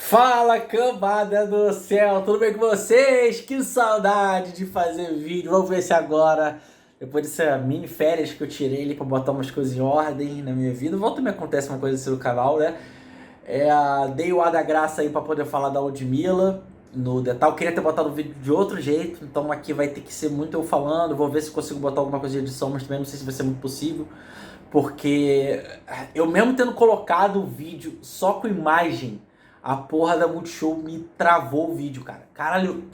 Fala, cambada do céu, tudo bem com vocês? Que saudade de fazer vídeo. Vamos ver se agora, depois dessa mini férias que eu tirei ali pra botar umas coisas em ordem na minha vida, volta e me acontece uma coisa assim no canal, né? Dei o ar da graça aí pra poder falar da Ludmilla no detalhe. Eu queria ter botado o vídeo de outro jeito, então aqui vai ter que ser muito eu falando. Vou ver se consigo botar alguma coisa de edição, mas também não sei se vai ser muito possível. Porque eu mesmo tendo colocado o vídeo só com imagem, a porra da Multishow me travou o vídeo, cara. Caralho,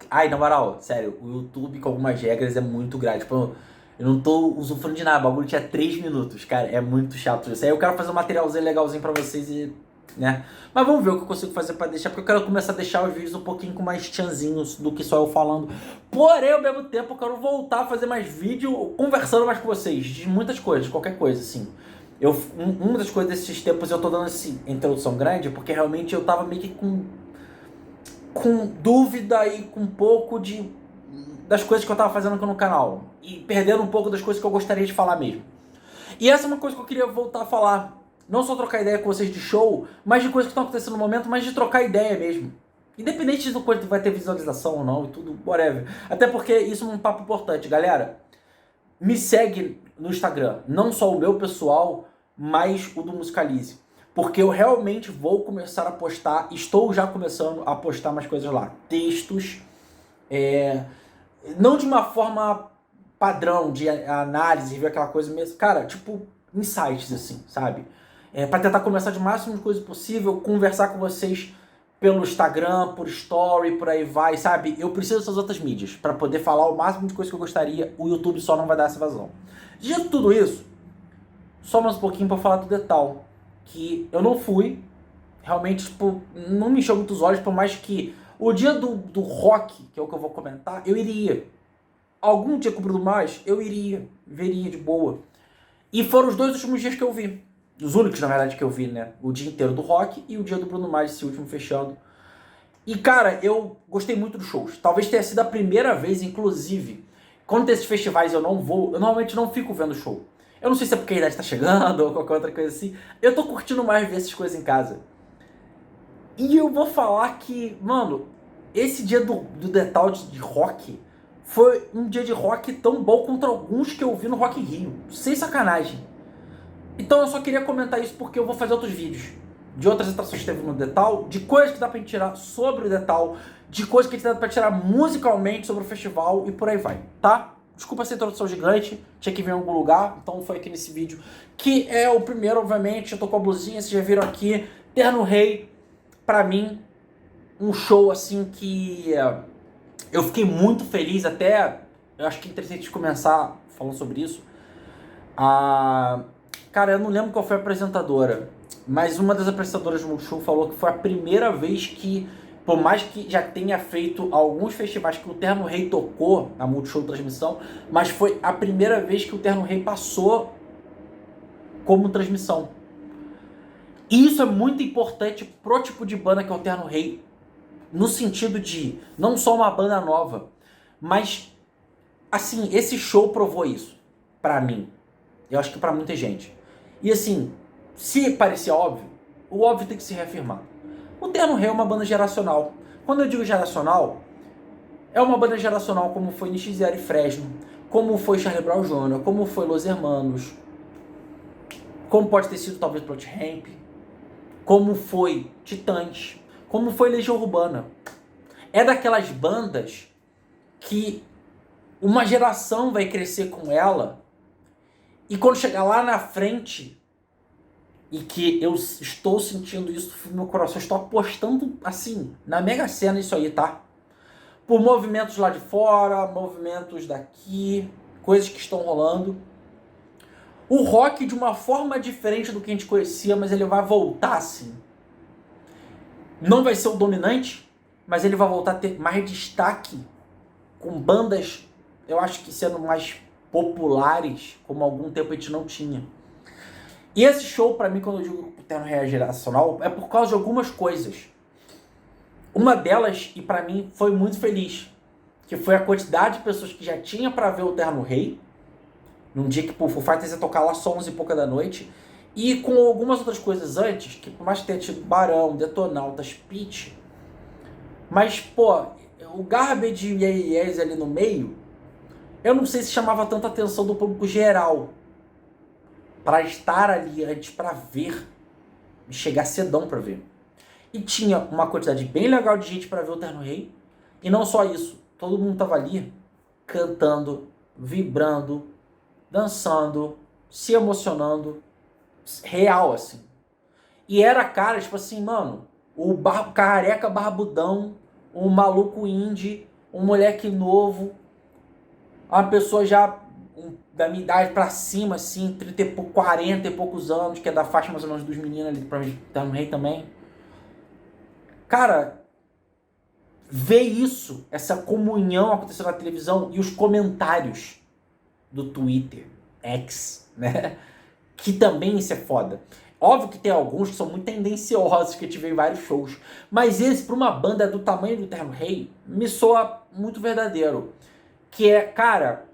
Ai, na moral, sério, o YouTube com algumas regras é muito grande. Tipo, eu não tô usufruindo de nada, o bagulho tinha 3 minutos, cara. É muito chato isso. Aí eu quero fazer um materialzinho legalzinho pra vocês e, né? Mas vamos ver o que eu consigo fazer pra deixar, porque eu quero começar a deixar os vídeos um pouquinho com mais tchanzinhos do que só eu falando. Porém, ao mesmo tempo, eu quero voltar a fazer mais vídeo conversando mais com vocês, de muitas coisas, de qualquer coisa, assim. Uma das coisas desses tempos eu tô dando essa introdução grande, porque realmente eu tava meio que com dúvida e com um pouco das coisas que eu tava fazendo aqui no canal. E perdendo um pouco das coisas que eu gostaria de falar mesmo. E essa é uma coisa que eu queria voltar a falar. Não só trocar ideia com vocês de show, mas de coisas que estão acontecendo no momento, mas de trocar ideia mesmo. Independente do quanto vai ter visualização ou não e tudo, whatever. Até porque isso é um papo importante, galera. Me segue no Instagram, não só o meu pessoal, mas o do Musicalize. Porque eu realmente vou começar a postar, estou já começando a postar mais coisas lá. Textos, não de uma forma padrão, de análise, ver aquela coisa mesmo. Cara, tipo, insights assim, sabe? Pra tentar conversar de máximo de coisa possível, conversar com vocês pelo Instagram, por story, por aí vai, sabe? Eu preciso dessas outras mídias pra poder falar o máximo de coisa que eu gostaria. O YouTube só não vai dar essa vazão. Dito tudo isso, só mais um pouquinho pra falar do detalhe. Que eu não fui, realmente, tipo, não me encheu muito os olhos, por mais que o dia do rock, que é o que eu vou comentar, eu iria. Algum dia com o Bruno Mars, eu iria, veria de boa. E foram os 2 últimos dias que eu vi. Os únicos, na verdade, que eu vi, né? O dia inteiro do rock e o dia do Bruno Mars, esse último fechando. E, cara, eu gostei muito dos shows. Talvez tenha sido a primeira vez, inclusive, quando tem esses festivais eu não vou, eu normalmente não fico vendo show. Eu não sei se é porque a idade tá chegando ou qualquer outra coisa assim. Eu tô curtindo mais ver essas coisas em casa. E eu vou falar que, mano, esse dia do detalhe de rock foi um dia de rock tão bom quanto alguns que eu vi no Rock in Rio. Sem sacanagem. Então eu só queria comentar isso porque eu vou fazer outros vídeos de outras atrações que teve no Detal, de coisas que dá pra gente tirar sobre o Detal, de coisas que a gente dá pra tirar musicalmente sobre o festival e por aí vai, tá? Desculpa essa introdução gigante, tinha que vir em algum lugar, então foi aqui nesse vídeo, que é o primeiro, obviamente. Eu tô com a blusinha, vocês já viram aqui, Terno Rei, pra mim, um show assim que eu fiquei muito feliz, até, eu acho que é interessante começar falando sobre isso. Cara, eu não lembro qual foi a apresentadora, mas uma das apresentadoras do Multishow falou que foi a primeira vez que, por mais que já tenha feito alguns festivais que o Terno Rei tocou na Multishow transmissão, mas foi a primeira vez que o Terno Rei passou como transmissão. E isso é muito importante pro tipo de banda que é o Terno Rei, no sentido de não só uma banda nova, mas, assim, esse show provou isso, pra mim. Eu acho que pra muita gente. E assim, se parecia óbvio, o óbvio tem que se reafirmar. O Terno Rei é uma banda geracional. Quando eu digo geracional, é uma banda geracional como foi NX0 e Fresno, como foi Charlie Brown Jr., como foi Los Hermanos, como pode ter sido talvez Plot Ramp, como foi Titãs, como foi Legião Urbana. É daquelas bandas que uma geração vai crescer com ela, e quando chegar lá na frente, e que eu estou sentindo isso no meu coração, estou apostando, assim, na Mega Sena isso aí, tá? Por movimentos lá de fora, movimentos daqui, coisas que estão rolando. O rock de uma forma diferente do que a gente conhecia, mas ele vai voltar assim. Não vai ser o dominante, mas ele vai voltar a ter mais destaque, com bandas, eu acho que sendo mais populares, como há algum tempo a gente não tinha. E esse show, pra mim, quando eu digo que o Terno Rei é geracional, é por causa de algumas coisas. Uma delas, e pra mim foi muito feliz, que foi a quantidade de pessoas que já tinha pra ver o Terno Rei, num dia que o Foo Fighters ia tocar lá às 11 e pouca da noite, E com algumas outras coisas antes, que por mais que tenha tido Barão, Detonautas, Pitty, mas, pô, o Garbage e a Yes ali no meio, eu não sei se chamava tanta atenção do público geral para estar ali antes, para ver, e chegar cedão para ver. E tinha uma quantidade bem legal de gente para ver o Terno Rei, e não só isso, todo mundo tava ali cantando, vibrando, dançando, se emocionando, real, assim. E era cara, tipo assim, mano, o careca barbudão, um maluco indie, um moleque novo, uma pessoa já da minha idade pra cima, assim, 30 e 40 e poucos anos, que é da faixa mais ou menos dos meninos ali, pra mim, tá no Rei também. Cara, ver isso, essa comunhão acontecendo na televisão e os comentários do Twitter, X, né? Que também isso é foda. Óbvio que tem alguns que são muito tendenciosos, que eu tive em vários shows. Mas esse, pra uma banda do tamanho do Terno Rei, me soa muito verdadeiro. Que é, cara,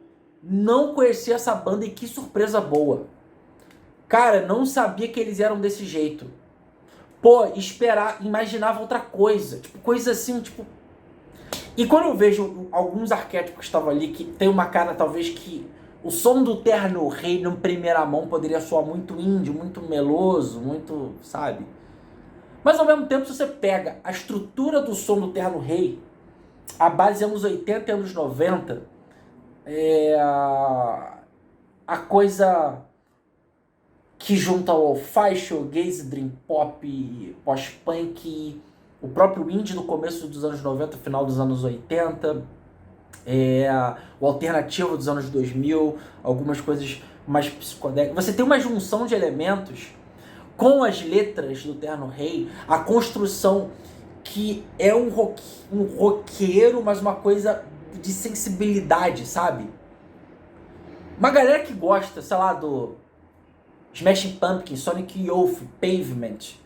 não conhecia essa banda e que surpresa boa. Cara, não sabia que eles eram desse jeito. Pô, imaginava outra coisa. Tipo, coisa assim, tipo... E quando eu vejo alguns arquétipos que estavam ali, que tem uma cara talvez que... O som do Terno Rei, numa primeira mão, poderia soar muito indie, muito meloso, muito, sabe? Mas ao mesmo tempo, se você pega a estrutura do som do Terno Rei, a base anos 80 e anos 90, a coisa que junta o lo-fi, shoegaze, dream pop, post-punk, o próprio indie no começo dos anos 90, final dos anos 80, o alternativo dos anos 2000, algumas coisas mais psicodélicas. Você tem uma junção de elementos com as letras do Terno Rei, a construção que é um roqueiro, mas uma coisa de sensibilidade, sabe? Uma galera que gosta, sei lá, do Smashing Pumpkins, Sonic Youth, Pavement,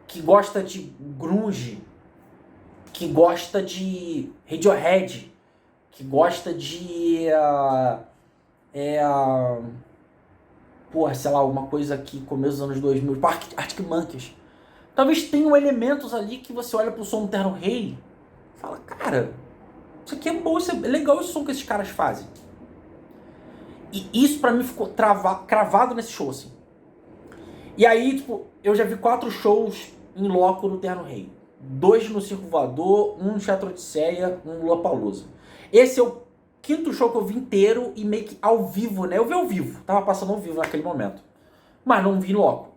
que gosta de grunge, que gosta de Radiohead, que gosta de porra, sei lá, uma coisa aqui, começo dos anos 2000, Arctic Monkeys. Talvez tenham elementos ali que você olha pro som do Terno Rei e fala, cara, isso aqui é bom, isso é legal esse som que esses caras fazem. E isso pra mim ficou cravado nesse show, assim. E aí, tipo, eu já vi 4 shows em loco no Terno Rei. 2 no Circo Voador, 1 no Teatro Odisseia, 1 no Lollapalooza. Esse é o 5º show que eu vi inteiro e meio que ao vivo, né? Eu vi ao vivo, tava passando ao vivo naquele momento. Mas não vi loco.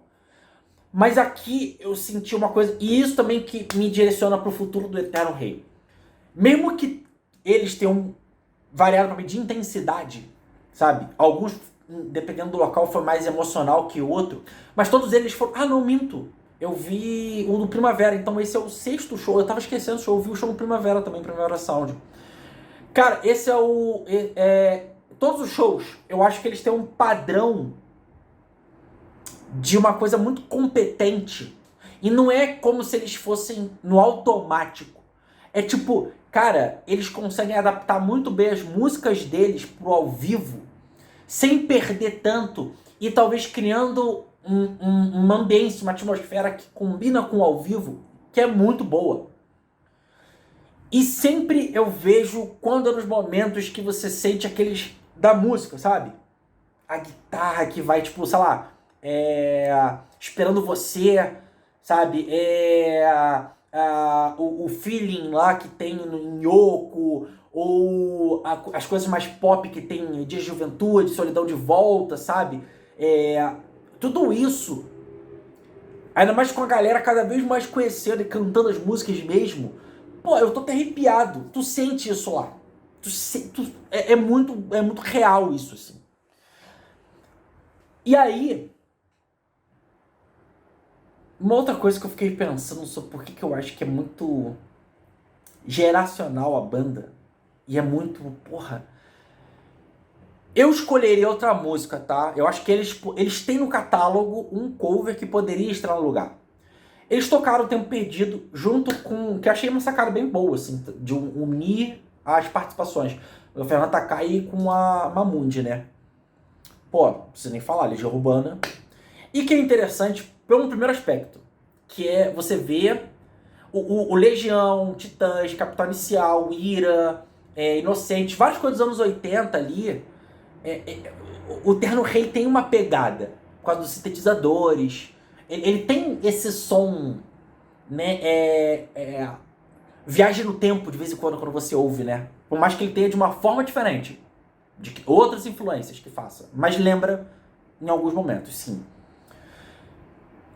Mas aqui eu senti uma coisa, e isso também que me direciona pro futuro do Eterno Rei. Mesmo que eles tenham variado pra mim de intensidade, sabe? Alguns, dependendo do local, foi mais emocional que o outro. Mas todos eles foram... Ah, não, minto. Eu vi o do Primavera, então esse é o 6º show. Eu tava esquecendo o show, eu vi o show no Primavera também, Primavera Sound. Cara, esse é o... todos os shows, eu acho que eles têm um padrão de uma coisa muito competente. E não é como se eles fossem no automático. É tipo, cara, eles conseguem adaptar muito bem as músicas deles pro ao vivo, sem perder tanto, e talvez criando uma ambiência, uma atmosfera que combina com o ao vivo, que é muito boa. E sempre eu vejo quando é nos momentos que você sente aqueles da música, sabe? A guitarra que vai, tipo, sei lá, esperando você, sabe? O feeling lá que tem no Yoko, ou as coisas mais pop que tem de juventude, solidão de volta, sabe? Tudo isso, ainda mais com a galera cada vez mais conhecendo e cantando as músicas mesmo. Pô, eu tô até arrepiado. Tu sente isso lá. É muito real isso, assim. E aí, uma outra coisa que eu fiquei pensando sobre por que eu acho que é muito geracional a banda. E é muito, porra. Eu escolheria outra música, tá? Eu acho que eles têm no catálogo um cover que poderia estar no lugar. Eles tocaram o Tempo Perdido junto com... Que eu achei uma sacada bem boa, assim, de unir as participações. O Fernando Takai com a Mamundi, né? Pô, não precisa nem falar, Legião Urbana. E que é interessante pelo primeiro aspecto, que é você ver o Legião, Titãs, Capital Inicial, Ira, Inocente, várias coisas dos anos 80 ali. O Terno Rei tem uma pegada por causa dos sintetizadores. Ele tem esse som, né? Viagem no tempo de vez em quando você ouve, né? Por mais que ele tenha de uma forma diferente, de outras influências que faça, mas lembra em alguns momentos, sim.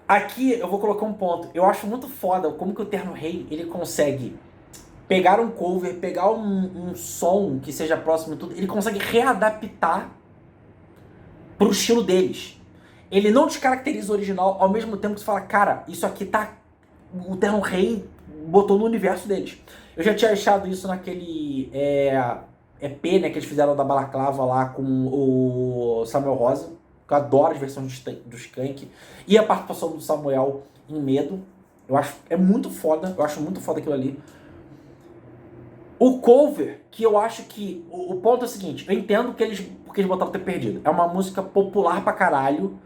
Aqui eu vou colocar um ponto. Eu acho muito foda como que o Terno Rei ele consegue pegar um cover, pegar um som que seja próximo de tudo, ele consegue readaptar pro estilo deles. Ele não descaracteriza o original, ao mesmo tempo que você fala, cara, isso aqui tá... O Terno Rei botou no universo deles. Eu já tinha achado isso naquele EP, né, que eles fizeram da Balaclava lá com o Samuel Rosa, que eu adoro as versões do Skank, e a participação do Samuel em Medo. Eu acho muito foda, eu acho muito foda aquilo ali. O cover, que eu acho que... O ponto é o seguinte, eu entendo porque eles botaram Ter Perdido. É uma música popular pra caralho.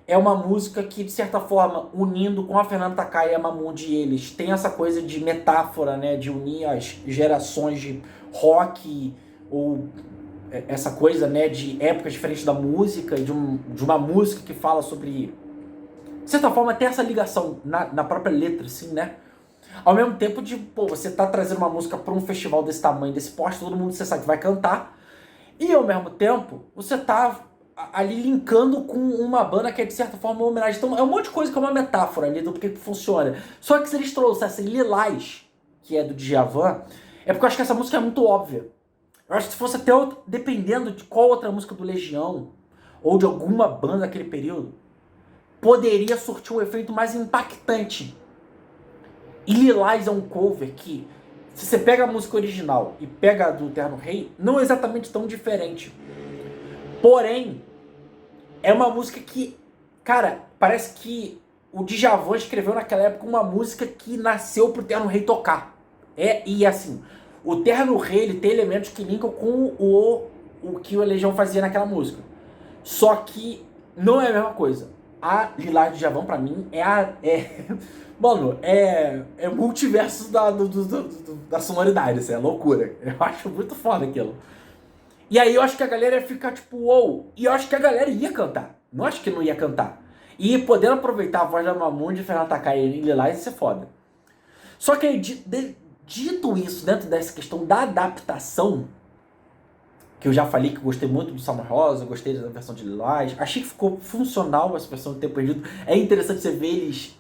É uma música que, de certa forma, unindo com a Fernanda Takai e a Mamundi, eles tem essa coisa de metáfora, né? De unir as gerações de rock, ou essa coisa, né? De épocas diferentes da música, de uma música que fala sobre... De certa forma, tem essa ligação na própria letra, assim, né? Ao mesmo tempo de, você tá trazendo uma música pra um festival desse tamanho, desse porte, todo mundo você sabe que vai cantar. E, ao mesmo tempo, você tá ali linkando com uma banda que é, de certa forma, uma homenagem. Então, é um monte de coisa que é uma metáfora ali do porquê que funciona. Só que se eles trouxessem Lilás, que é do Djavan, é porque eu acho que essa música é muito óbvia. Eu acho que se fosse até dependendo de qual outra música do Legião, ou de alguma banda daquele período, poderia surtir um efeito mais impactante. E Lilás é um cover que, se você pega a música original e pega a do Terno Rei, não é exatamente tão diferente. Porém, é uma música que, cara, parece que o Djavan escreveu naquela época uma música que nasceu pro Terno Rei tocar. E assim, o Terno Rei ele tem elementos que linkam com o que o Legião fazia naquela música. Só que não é a mesma coisa. A Lilás do Djavan, pra mim, mano, é multiverso da sonoridade, assim, é loucura. Eu acho muito foda aquilo. E aí eu acho que a galera ia ficar tipo, uou. E eu acho que a galera ia cantar. Não acho que não ia cantar. E podendo aproveitar a voz da Mamundi, Fernanda Takai e Lilás, isso é foda. Só que aí, dito isso, dentro dessa questão da adaptação, que eu já falei que eu gostei muito do Samuel Rosa, gostei da versão de Lilás, achei que ficou funcional essa versão de Ter Perdido. É interessante você ver eles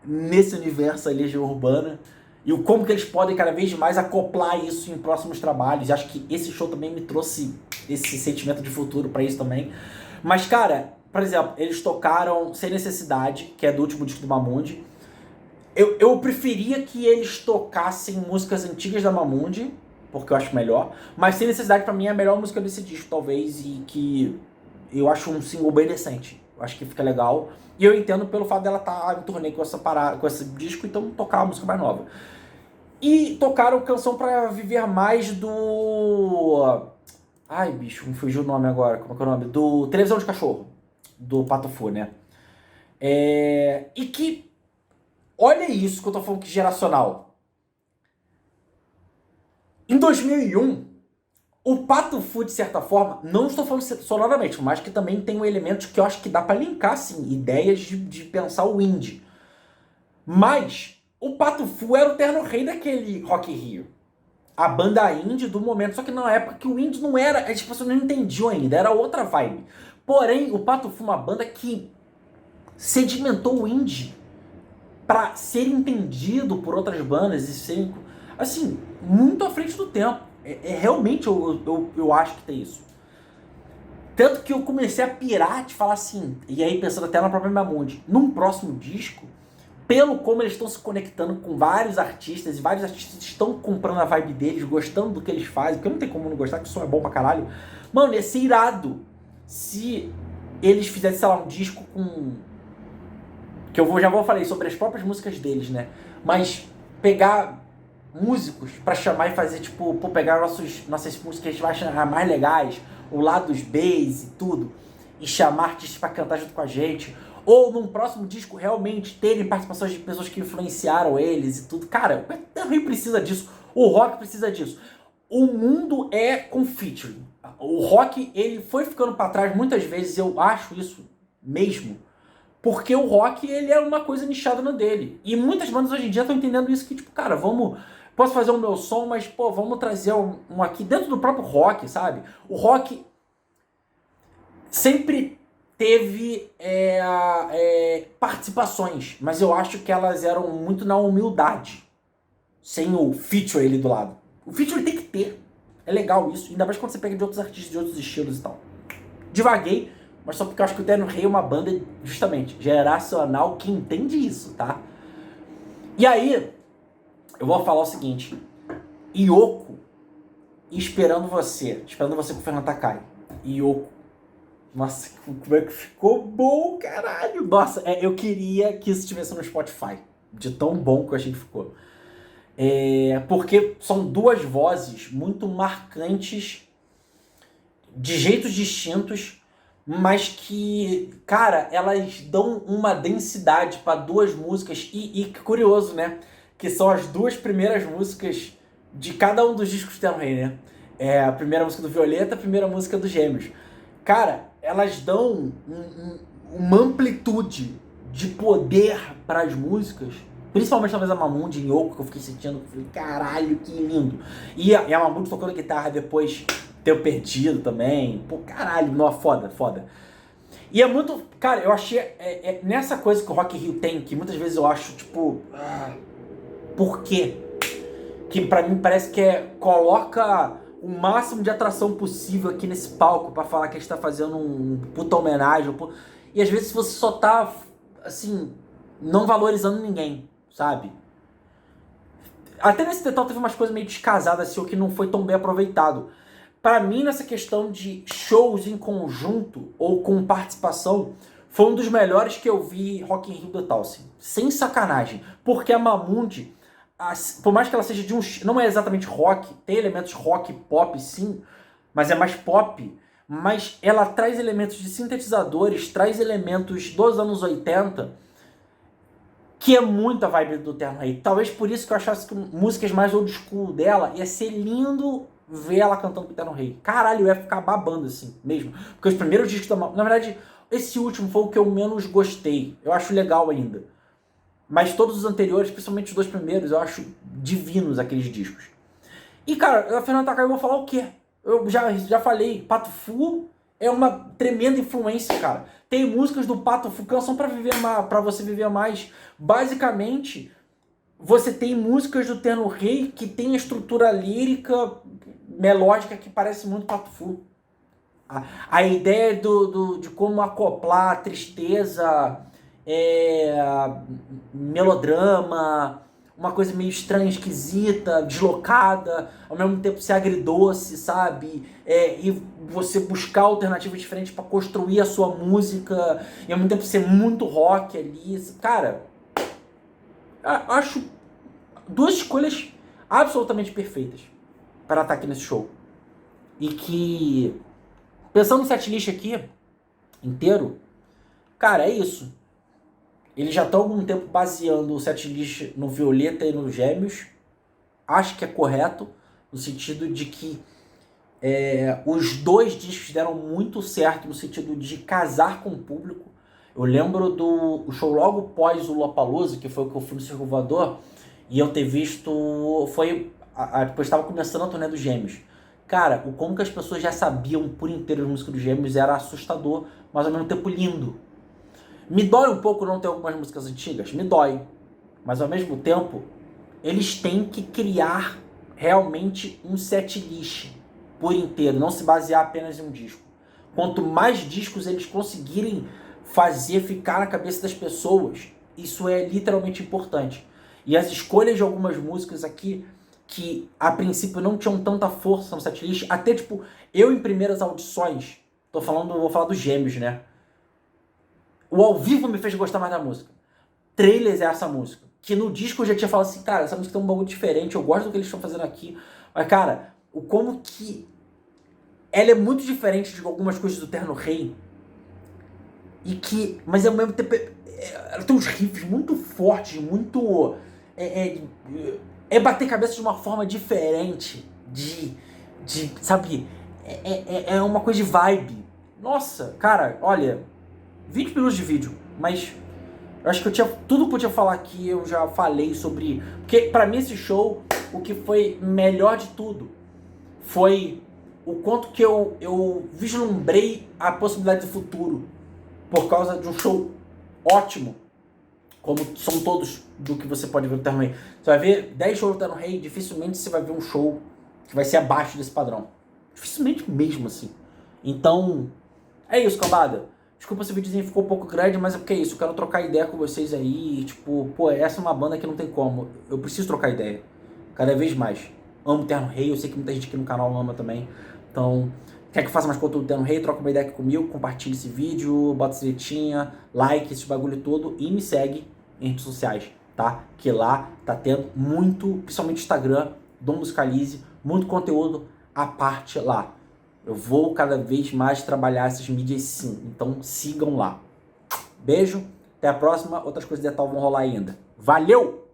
nesse universo ali de urbana e como que eles podem cada vez mais acoplar isso em próximos trabalhos. E acho que esse show também me trouxe esse sentimento de futuro pra isso também. Mas, cara, por exemplo, eles tocaram Sem Necessidade, que é do último disco do Mamundi. Eu preferia que eles tocassem músicas antigas da Mamundi, porque eu acho melhor. Mas Sem Necessidade pra mim é a melhor música desse disco, talvez, e que eu acho um single bem decente. Eu acho que fica legal. E eu entendo pelo fato dela estar em turnê com esse disco, então tocar uma música mais nova. E tocaram Canção Pra Viver Mais do... Ai, bicho, me fugiu o nome agora. Como é que é o nome? Do Televisão de Cachorro. Do Pato Fu, né? E que... Olha isso que eu tô falando que geracional. Em 2001, o Pato Fu, de certa forma, não estou falando sonoramente, mas que também tem um elemento que eu acho que dá pra linkar, sim, ideias de pensar o indie. Mas o Pato Fu era o Terno Rei daquele Rock in Rio. A banda indie do momento, só que na época que o indie não era, as pessoas não entendiam ainda, era outra vibe. Porém, o Pato Fu é uma banda que sedimentou o indie pra ser entendido por outras bandas e ser, assim, muito à frente do tempo. Realmente eu acho que tem isso. Tanto que eu comecei a pirar de falar assim, e aí pensando até na própria Mamundi, num próximo disco, pelo como eles estão se conectando com vários artistas, e vários artistas estão comprando a vibe deles, gostando do que eles fazem, porque não tem como não gostar, que o som é bom pra caralho. Mano, ia ser irado se eles fizessem, sei lá, um disco com... Que já vou falar sobre as próprias músicas deles, né? Mas pegar músicos pra chamar e fazer, tipo, pegar nossas músicas que a gente vai achar mais legais, o lado dos bass e tudo, e chamar artistas pra cantar junto com a gente. ou num próximo disco realmente terem participações de pessoas que influenciaram eles e tudo. Cara, o Terno Rei precisa disso, o rock precisa disso. O mundo é com featuring. O rock, ele foi ficando pra trás muitas vezes, eu acho isso mesmo, porque o rock, ele é uma coisa nichada no dele. E muitas bandas hoje em dia estão entendendo isso, que tipo, cara, posso fazer o meu som, mas, pô, vamos trazer um aqui dentro do próprio rock, sabe? O rock sempre teve participações, mas eu acho que elas eram muito na humildade, sem o feature ali do lado. O feature tem que ter. É legal isso, ainda mais quando você pega de outros artistas, de outros estilos e tal. Divaguei, mas só porque eu acho que o Terno Rei é uma banda, justamente, geracional que entende isso, tá? E aí, eu vou falar o seguinte. Yoko, esperando você com o Fernando Takai. Yoko. Nossa, como é que ficou bom, caralho. Nossa, eu queria que isso estivesse no Spotify. De tão bom que eu achei que ficou. Porque são duas vozes muito marcantes, de jeitos distintos, mas que, cara, elas dão uma densidade para duas músicas. E curioso, né? Que são as duas primeiras músicas de cada um dos discos do Terno Rei, né? A primeira música do Violeta, a primeira música do Gêmeos. Cara, elas dão uma amplitude de poder para as músicas, principalmente talvez a Mahmood em Yoko, que eu fiquei sentindo, falei, caralho, que lindo. E a Mahmood tocando guitarra depois ter perdido também, pô, caralho, não, foda. E é muito, cara, eu achei, nessa coisa que o Rock in Rio tem, que muitas vezes eu acho, tipo, por quê? Que pra mim parece que coloca o máximo de atração possível aqui nesse palco pra falar que a gente tá fazendo um puta homenagem. E às vezes você só tá, assim, não valorizando ninguém, sabe? Até nesse detalhe teve umas coisas meio descasadas, assim, o que não foi tão bem aproveitado. Pra mim, nessa questão de shows em conjunto ou com participação, foi um dos melhores que eu vi Rock in Rio do Talsi. Sem sacanagem. Porque a Mahmood, por mais que ela seja de não é exatamente rock, tem elementos rock pop sim, mas é mais pop, mas ela traz elementos de sintetizadores, traz elementos dos anos 80, que é muita vibe do Terno Rei. Talvez por isso que eu achasse que músicas mais old school dela ia ser lindo ver ela cantando pro Terno Rei. Caralho, eu ia ficar babando assim, mesmo. Porque os primeiros discos da Mahmood, na verdade, esse último foi o que eu menos gostei. Eu acho legal ainda. Mas todos os anteriores, principalmente os dois primeiros, eu acho divinos aqueles discos. E, cara, a Fernanda Takai, eu vou falar o quê? Eu já falei, Pato Fu é uma tremenda influência, cara. Tem músicas do Pato Fu, Canção pra Você Viver Mais. Basicamente, você tem músicas do Terno Rei que tem a estrutura lírica, melódica, que parece muito Pato Fu. A ideia de como acoplar a tristeza, melodrama, uma coisa meio estranha, esquisita, deslocada, ao mesmo tempo ser agridoce, sabe? E você buscar alternativas diferentes para construir a sua música, e ao mesmo tempo ser muito rock ali. Cara, acho duas escolhas absolutamente perfeitas para estar aqui nesse show. E que, pensando no setlist aqui inteiro, cara, é isso. Eles já estão há algum tempo baseando o setlist no Violeta e no Gêmeos. Acho que é correto, no sentido de que os dois discos deram muito certo no sentido de casar com o público. Eu lembro do show logo pós o Lollapalooza, que foi o que eu fui no Circo Voador, e eu ter visto... depois estava começando a turnê dos Gêmeos. Cara, o como que as pessoas já sabiam por inteiro a música dos Gêmeos era assustador, mas ao mesmo tempo lindo. Me dói um pouco não ter algumas músicas antigas, me dói. Mas ao mesmo tempo, eles têm que criar realmente um setlist por inteiro, não se basear apenas em um disco. Quanto mais discos eles conseguirem fazer ficar na cabeça das pessoas, isso é literalmente importante. E as escolhas de algumas músicas aqui, que a princípio não tinham tanta força no setlist, até tipo, eu em primeiras audições, vou falar dos Gêmeos, né? O ao vivo me fez gostar mais da música. Trailers é essa música. Que no disco eu já tinha falado assim, cara, essa música tem um bagulho diferente, eu gosto do que eles estão fazendo aqui. Mas, cara, como que ela é muito diferente de algumas coisas do Terno Rei. Mas ao mesmo tempo ela tem uns riffs muito fortes, muito bater cabeça de uma forma diferente, sabe, é uma coisa de vibe. Nossa, cara, olha, 20 minutos de vídeo, mas eu acho que tudo que eu podia falar aqui eu já falei sobre, porque pra mim esse show, o que foi melhor de tudo foi o quanto que eu vislumbrei a possibilidade de futuro por causa de um show ótimo, como são todos do que você pode ver no Terno Rei. Você vai ver 10 shows do Terno Rei, dificilmente você vai ver um show que vai ser abaixo desse padrão. Dificilmente mesmo, assim. Então, é isso, cambada. Desculpa se o videozinho ficou um pouco grande, mas é porque é isso. Eu quero trocar ideia com vocês aí. Tipo, pô, essa é uma banda que não tem como. Eu preciso trocar ideia. Cada vez mais. Amo Terno Rei, eu sei que muita gente aqui no canal ama também. Então, quer que eu faça mais conteúdo do Terno Rei? Troca uma ideia aqui comigo, compartilha esse vídeo, bota estrelinha, like, esse bagulho todo e me segue em redes sociais, tá? Que lá tá tendo muito, principalmente Instagram, Dom Musicalize, muito conteúdo à parte lá. Eu vou cada vez mais trabalhar essas mídias sim, então sigam lá. Beijo, até a próxima, outras coisas de tal vão rolar ainda. Valeu!